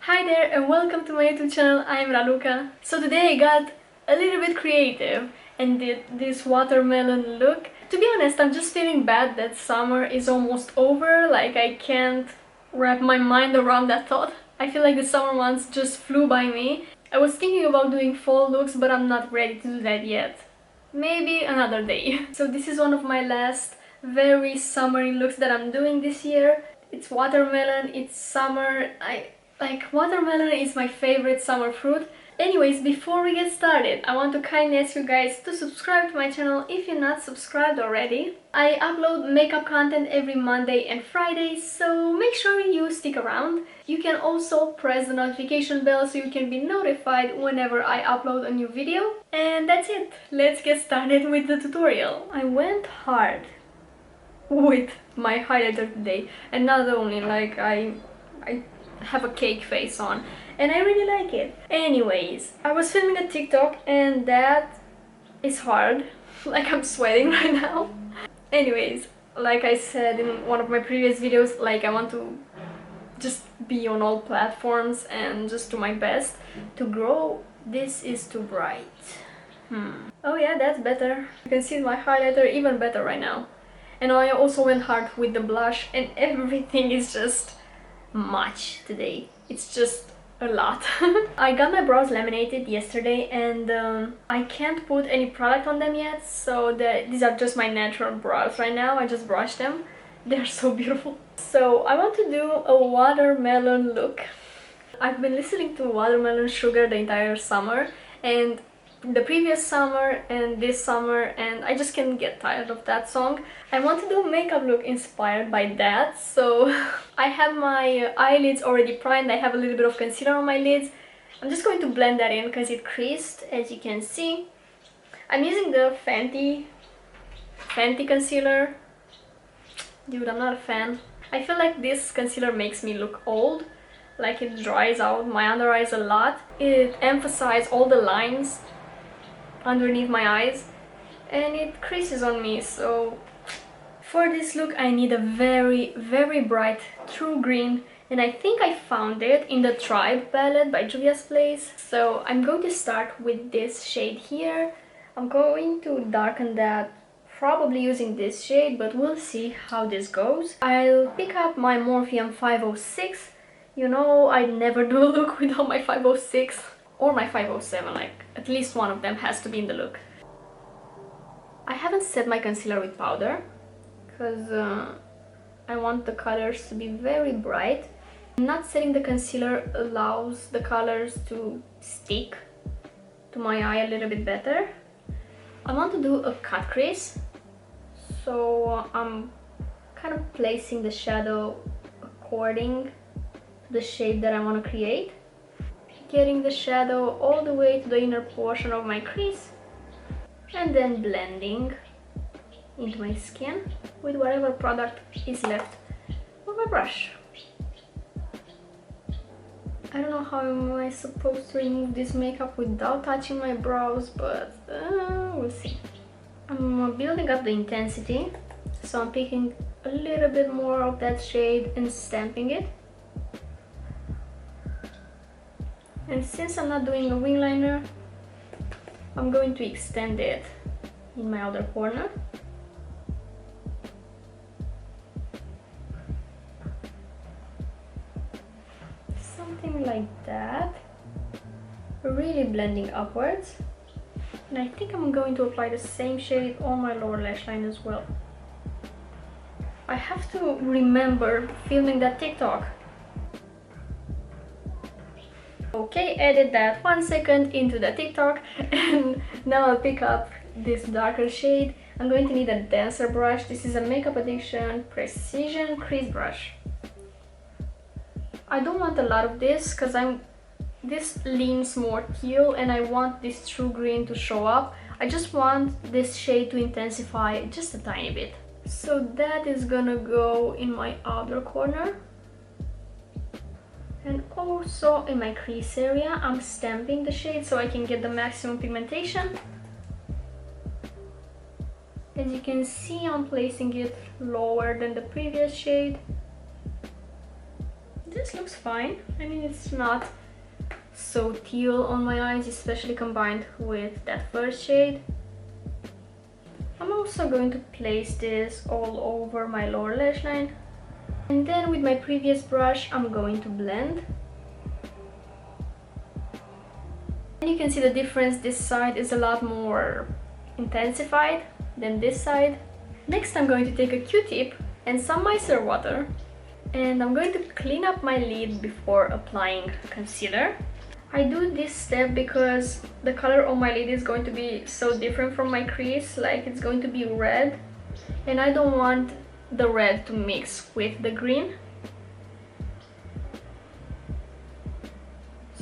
Hi there and welcome to my YouTube channel. I'm Raluca. So today I got a little bit creative and did this watermelon look. To be honest, I'm just feeling bad that summer is almost over. Like, I can't wrap my mind around that thought. I feel like the summer months just flew by me. I was thinking about doing fall looks, but I'm not ready to do that yet. Maybe another day. So this is one of my last very summery looks that I'm doing this year. It's watermelon, it's summer. Watermelon is my favorite summer fruit. Anyways, before we get started, I want to kindly ask you guys to subscribe to my channel if you're not subscribed already. I upload makeup content every Monday and Friday, so make sure you stick around. You can also press the notification bell so you can be notified whenever I upload a new video. And that's it. Let's get started with the tutorial. I went hard with my highlighter today, and not only like I have a cake face on and I really like it. Anyways, I was filming a TikTok and that is hard. Like, I'm sweating right now. Anyways, like I said in one of my previous videos, like, I want to just be on all platforms and just do my best to grow. This is too bright. Oh yeah, that's better. You can see my highlighter even better right now. And I also went hard with the blush and everything is just much today. It's just a lot. I got my brows laminated yesterday and I can't put any product on them yet, so these are just my natural brows right now. I just brushed them. They're so beautiful. So I want to do a watermelon look. I've been listening to Watermelon Sugar the entire summer, and the previous summer and this summer, and I just can't get tired of that song. I want to do a makeup look inspired by that, so I have my eyelids already primed. I have a little bit of concealer on my lids. I'm just going to blend that in because it creased, as you can see. I'm using the Fenty concealer. Dude, I'm not a fan. I feel like this concealer makes me look old. Like, it dries out my under eyes a lot. It emphasizes all the lines underneath my eyes and it creases on me. So for this look I need a very bright true green, and I think I found it in the Tribe palette by Juvia's Place. So I'm going to start with this shade here. I'm going to darken that, probably using this shade, but we'll see how this goes. I'll pick up my Morphe 506. You know, I never do a look without my 506 or my 507, like at least one of them has to be in the look. I haven't set my concealer with powder because I want the colors to be very bright. Not setting the concealer allows the colors to stick to my eye a little bit better. I want to do a cut crease, so I'm kind of placing the shadow according to the shape that I want to create. Getting the shadow all the way to the inner portion of my crease and then blending into my skin with whatever product is left on my brush. I don't know how am I supposed to remove this makeup without touching my brows, but we'll see. I'm building up the intensity, so I'm picking a little bit more of that shade and stamping it. And since I'm not doing a wing liner, I'm going to extend it in my outer corner. Something like that. Really blending upwards. And I think I'm going to apply the same shade on my lower lash line as well. I have to remember filming that TikTok. Okay, edit that 1 second into the TikTok, and now I'll pick up this darker shade. I'm going to need a denser brush. This is a Makeup Addiction Precision Crease Brush. I don't want a lot of this because this leans more teal and I want this true green to show up. I just want this shade to intensify just a tiny bit. So that is gonna go in my outer corner. And also in my crease area, I'm stamping the shade so I can get the maximum pigmentation. As you can see, I'm placing it lower than the previous shade. this looks fine. I mean, it's not so teal on my eyes, especially combined with that first shade. I'm also going to place this all over my lower lash line. And then with my previous brush, I'm going to blend. And you can see the difference. This side is a lot more intensified than this side. Next, I'm going to take a Q-tip and some micellar water. And I'm going to clean up my lid before applying concealer. I do this step because the color on my lid is going to be so different from my crease, like it's going to be red, and I don't want the red to mix with the green.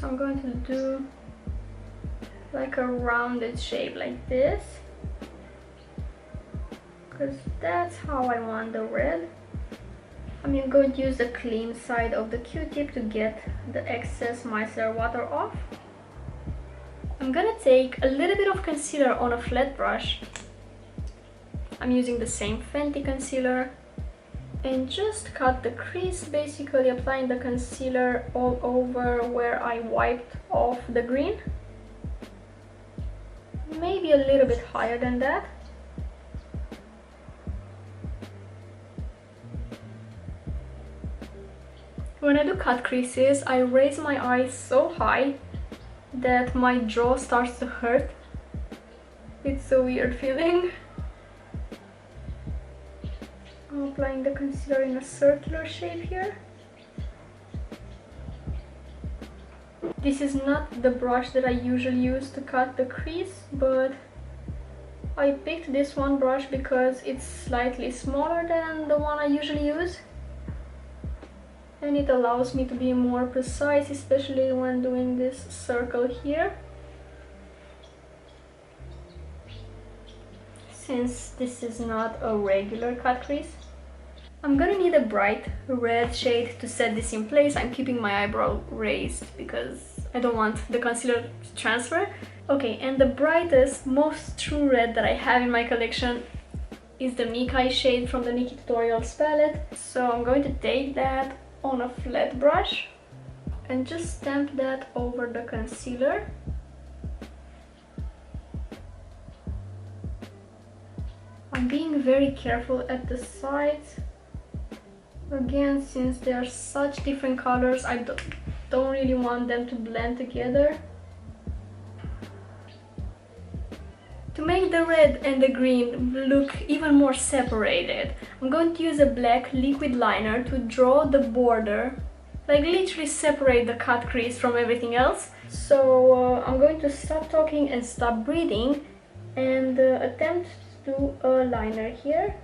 So I'm going to do like a rounded shape like this, because that's how I want the red. I'm going to use the clean side of the Q-tip to get the excess micellar water off. I'm gonna take a little bit of concealer on a flat brush. I'm using the same Fenty concealer and just cut the crease, basically applying the concealer all over where I wiped off the green. Maybe a little bit higher than that. When I do cut creases, I raise my eyes so high that my jaw starts to hurt. It's a weird feeling. I'm applying the concealer in a circular shape here. This is not the brush that I usually use to cut the crease, but I picked this one brush because it's slightly smaller than the one I usually use. And it allows me to be more precise, especially when doing this circle here. Since this is not a regular cut crease. I'm gonna need a bright red shade to set this in place. I'm keeping my eyebrow raised because I don't want the concealer to transfer. Okay, and the brightest, most true red that I have in my collection is the Mika shade from the NikkieTutorials palette. So I'm going to take that on a flat brush and just stamp that over the concealer. I'm being very careful at the sides. Again, since they are such different colors, I don't really want them to blend together. To make the red and the green look even more separated, I'm going to use a black liquid liner to draw the border, like literally separate the cut crease from everything else. So I'm going to stop talking and stop breathing and attempt to do a liner here.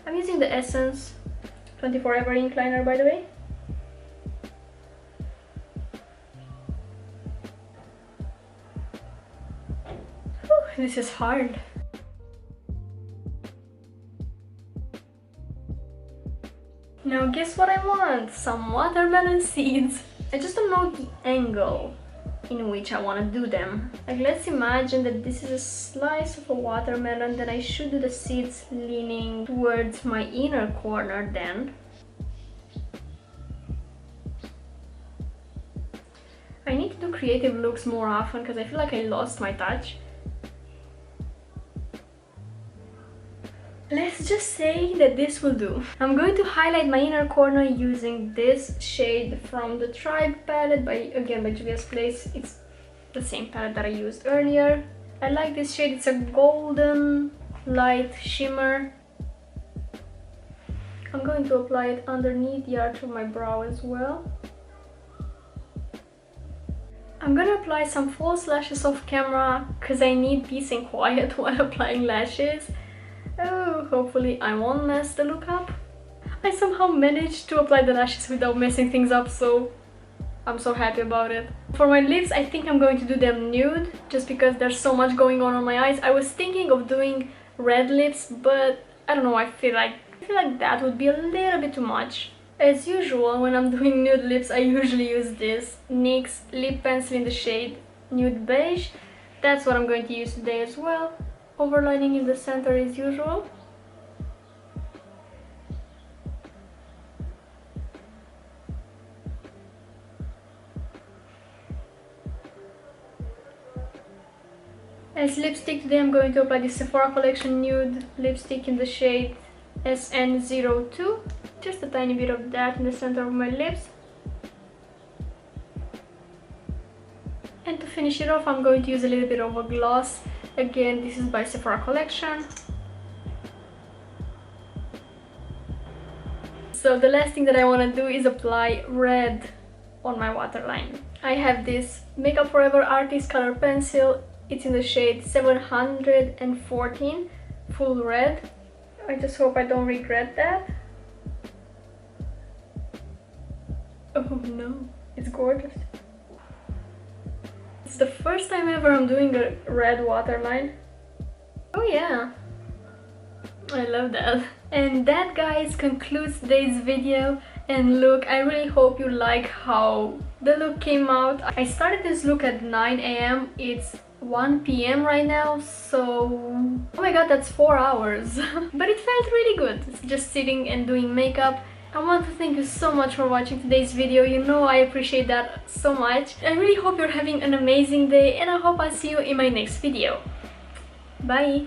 I'm using the Essence 24 Ever Ink Liner, by the way. This is hard. Now guess what I want? Some watermelon seeds. I just don't know the angle in which I want to do them. Like, let's imagine that this is a slice of a watermelon, then I should do the seeds leaning towards my inner corner then. I need to do creative looks more often because I feel like I lost my touch. Let's just say that this will do. I'm going to highlight my inner corner using this shade from the Tribe palette, by Juvia's Place. It's the same palette that I used earlier. I like this shade. It's a golden light shimmer. I'm going to apply it underneath the arch of my brow as well. I'm gonna apply some false lashes off camera because I need peace and quiet while applying lashes. Oh, hopefully I won't mess the look up. I somehow managed to apply the lashes without messing things up, so I'm so happy about it. For my lips, I think I'm going to do them nude, just because there's so much going on my eyes. I was thinking of doing red lips, but I don't know, I feel like that would be a little bit too much. As usual, when I'm doing nude lips, I usually use this NYX lip pencil in the shade Nude Beige. That's what I'm going to use today as well. Overlining in the center as usual. As lipstick, today I'm going to apply the Sephora Collection Nude lipstick in the shade SN02. Just a tiny bit of that in the center of my lips. And to finish it off, I'm going to use a little bit of a gloss. Again, this is by Sephora Collection. So the last thing that I want to do is apply red on my waterline. I have this Makeup Forever Artist Color Pencil. It's in the shade 714, full red. I just hope I don't regret that. Oh no, it's gorgeous. It's the first time ever I'm doing a red waterline. Oh yeah, I love that. And that, guys, concludes today's video. And look, I really hope you like how the look came out. I started this look at 9 AM. It's 1 PM right now, so oh my god, that's 4 hours. But it felt really good, just sitting and doing makeup. I want to thank you so much for watching today's video. You know I appreciate that so much. I really hope you're having an amazing day, and I hope I'll see you in my next video. Bye!